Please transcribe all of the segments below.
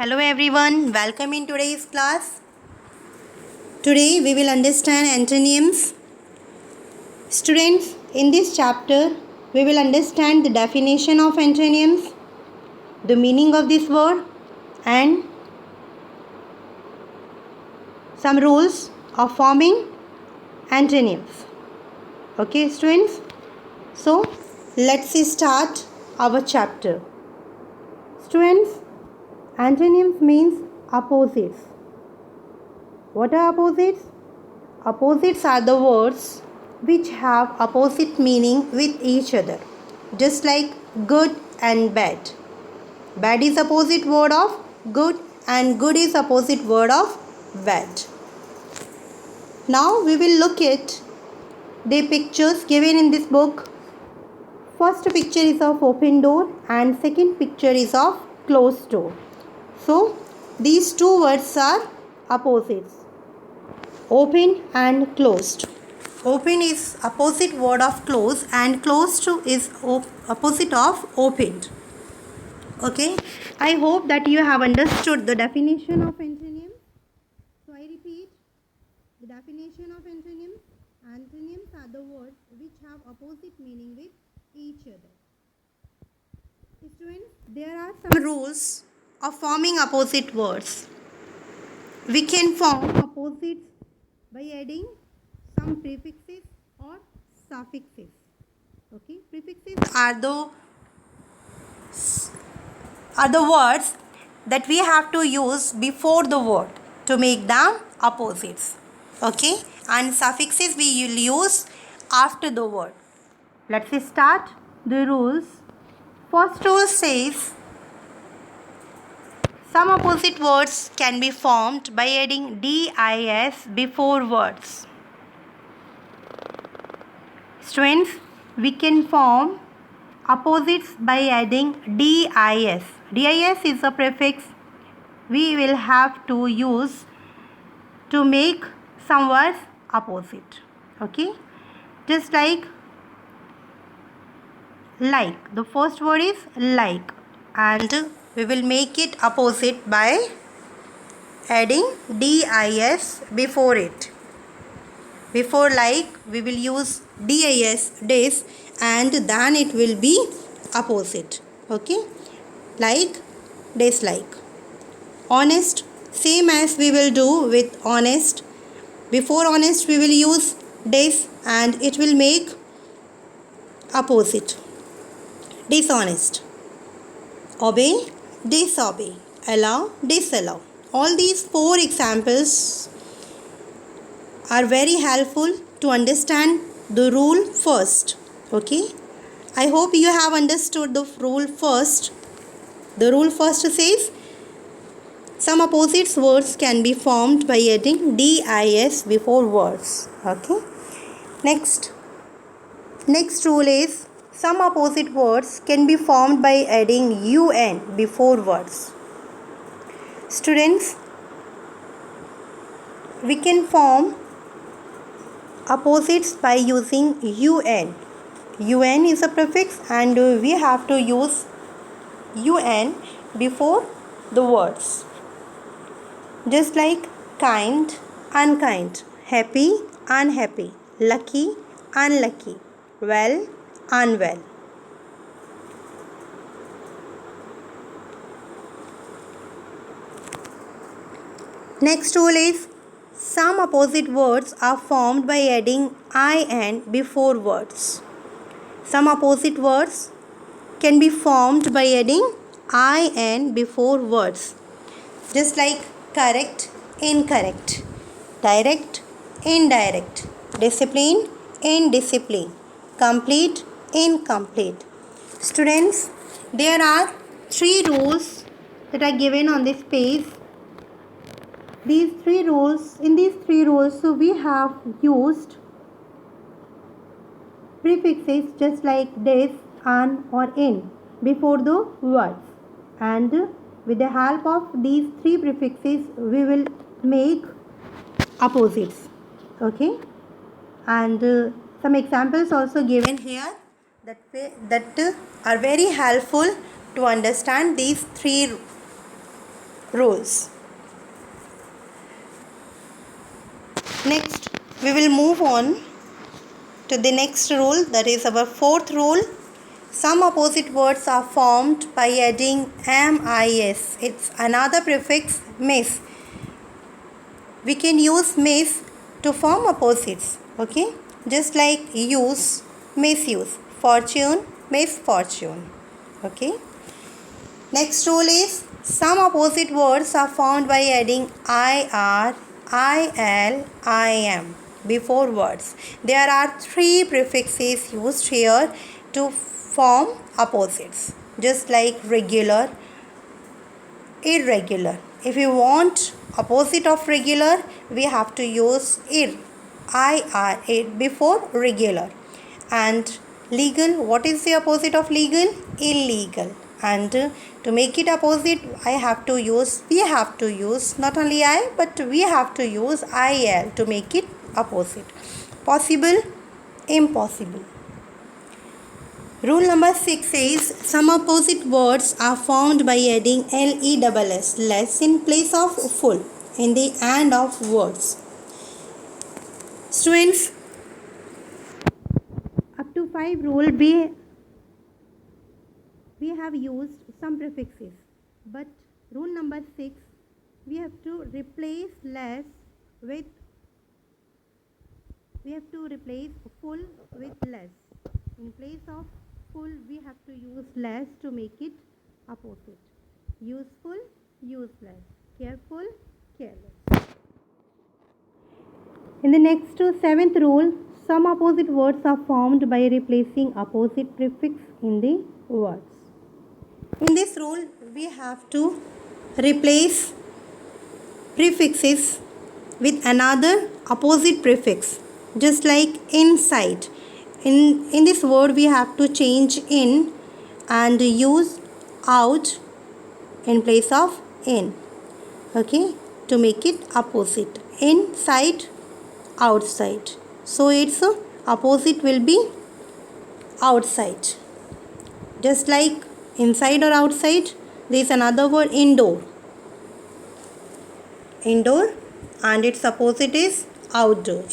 Hello everyone, welcome in today's class. Today we will understand antonyms. Students, in this chapter we will understand the definition of antonyms, the meaning of this word and some rules of forming antonyms. Okay students, so let's start our chapter. Students, antonyms means opposites. What are opposites? Opposites are the words which have opposite meaning with each other, just like good and bad. Bad is opposite word of good and good is opposite word of bad. Now we will look at the pictures given in this book. First picture is of open door and second picture is of closed door. So these two words are opposites. Open and closed. Open is opposite word of close and closed is opposite of opened. Okay, I hope that you have understood the definition of antonyms. So I repeat, the definition of antonyms. Antonyms are the words which have opposite meaning with each other. Students, there are some rules of forming opposite words. We can form opposites by adding some prefixes or suffixes. Okay, prefixes are the words that we have to use before the word to make them opposites. Okay, and suffixes we will use after the word. Let's start the rules. First rule says some opposite words can be formed by adding dis before words. Students, we can form opposites by adding dis. Dis is a prefix we will have to use to make some words opposite. Okay, just like. The first word is like, and we will make it opposite by adding dis before it. Before like we will use dis and then it will be opposite. Okay, like, dislike. Honest, same as we will do with honest. Before honest we will use dis and it will make opposite. Dishonest. Obey, disobey. Allow, disallow. All these 4 examples are very helpful to understand the rule first. Okay, I hope you have understood the rule first. The rule first says some opposite words can be formed by adding dis before words. Okay, next rule is some opposite words can be formed by adding un before words. Students, we can form opposites by using un. Un is a prefix and we have to use un before the words. Just like kind, unkind, happy, unhappy, lucky, unlucky, well, unwell. Next rule is some opposite words are formed by adding in before words. Some opposite words can be formed by adding in before words. Just like correct, incorrect, direct, indirect, discipline, indiscipline, complete, incomplete. Students, there are 3 rules that are given on this page. In these 3 rules, so we have used prefixes just like des, an or in before the words, and with the help of these 3 prefixes we will make opposites. Okay, and some examples also given here that are very helpful to understand these 3 rules. Next, we will move on to the next rule, that is our fourth rule. Some opposite words are formed by adding mis. It's another prefix, mis. We can use mis to form opposites. Okay, just like use, misuse, fortune, misfortune. Okay. Next rule is some opposite words are formed by adding ir, il, im before words. There are three prefixes used here to form opposites, just like regular, irregular. If you want opposite of regular, we have to use ir before regular. And legal, what is the opposite of legal? Illegal. And to make it opposite, we have to use, not only I, but we have to use il to make it opposite. Possible, impossible. Rule number 6 says some opposite words are formed by adding less, less in place of full in the end of words. Students, up to 5 rule we have used some prefixes, but rule number 6 we have to replace less with full with less. In place of full, we have to use less to make it opposite. Useful, useless. Careful, careless. In the next 7th rule, some opposite words are formed by replacing opposite prefix in the words. In this rule, we have to replace prefixes with another opposite prefix, just like inside. In this word, we have to change in and use out in place of in. Okay, to make it opposite. Inside, outside. So its opposite will be outside. Just like inside or outside, there is another word, indoor. Indoor, and its opposite is outdoor.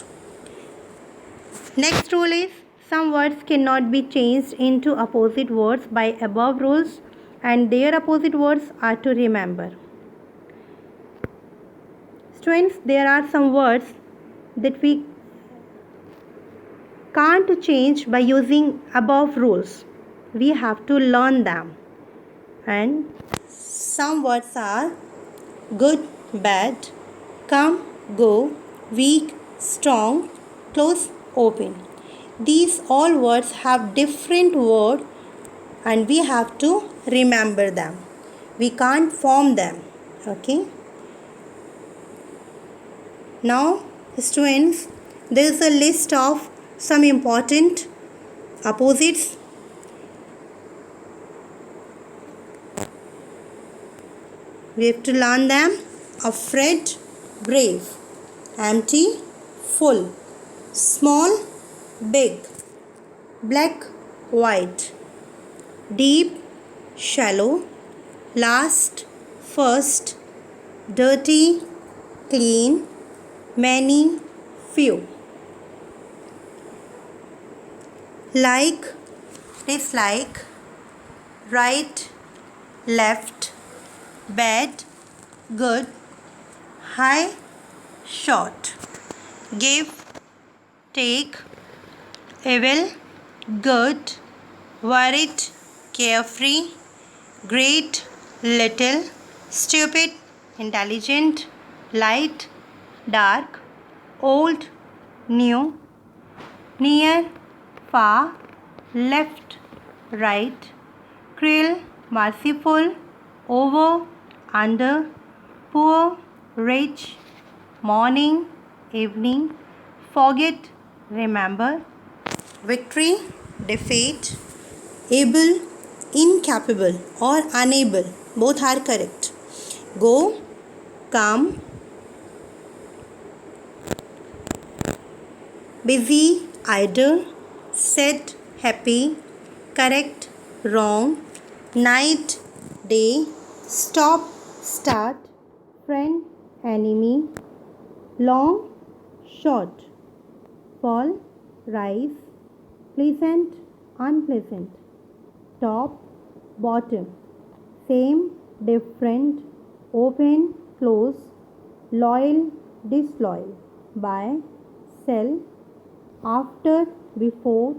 Next rule is some words cannot be changed into opposite words by above rules, and their opposite words are to remember. Students, there are some words that we can't change by using above rules. We have to learn them. And some words are good, bad, come, go, weak, strong, close, open. These all words have different words and we have to remember them. We can't form them. Okay. Now, students, there is a list of some important opposites. We have to learn them. Afraid, brave. Empty, full. Small, big. Black, white. Deep, shallow. Last, first. Dirty, clean. Many, few. Like, dislike. Right, left. Bad, good. High, short. Give, take. Evil, good. Worried, carefree. Great, little. Stupid, intelligent. Light, dark. Old, new. Near, far. Left, right. Cruel, merciful. Over, under. Poor, rich. Morning, evening. Forget, remember. Victory, defeat. Able, incapable or unable. Both are correct. Go, come. Busy, idle. Sad, happy. Correct, wrong. Night, day. Stop, start. friend, enemy. Long, short. Fall, rise. Pleasant, unpleasant. Top, bottom. Same, different. Open, close. Loyal, disloyal. Buy, sell. After, before.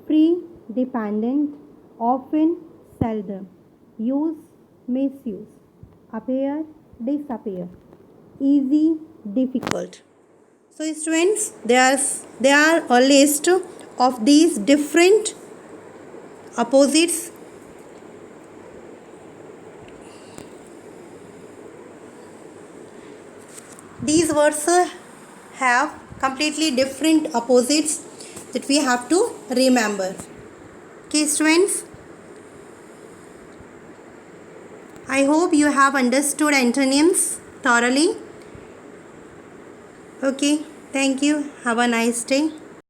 Free, dependent. Often, seldom. Use, misuse. Appear, disappear. Easy, difficult. So students, there are a list of these different opposites. These words have completely different opposites that we have to remember. Okay students, I hope you have understood antonyms thoroughly. Okay, thank you. Have a nice day.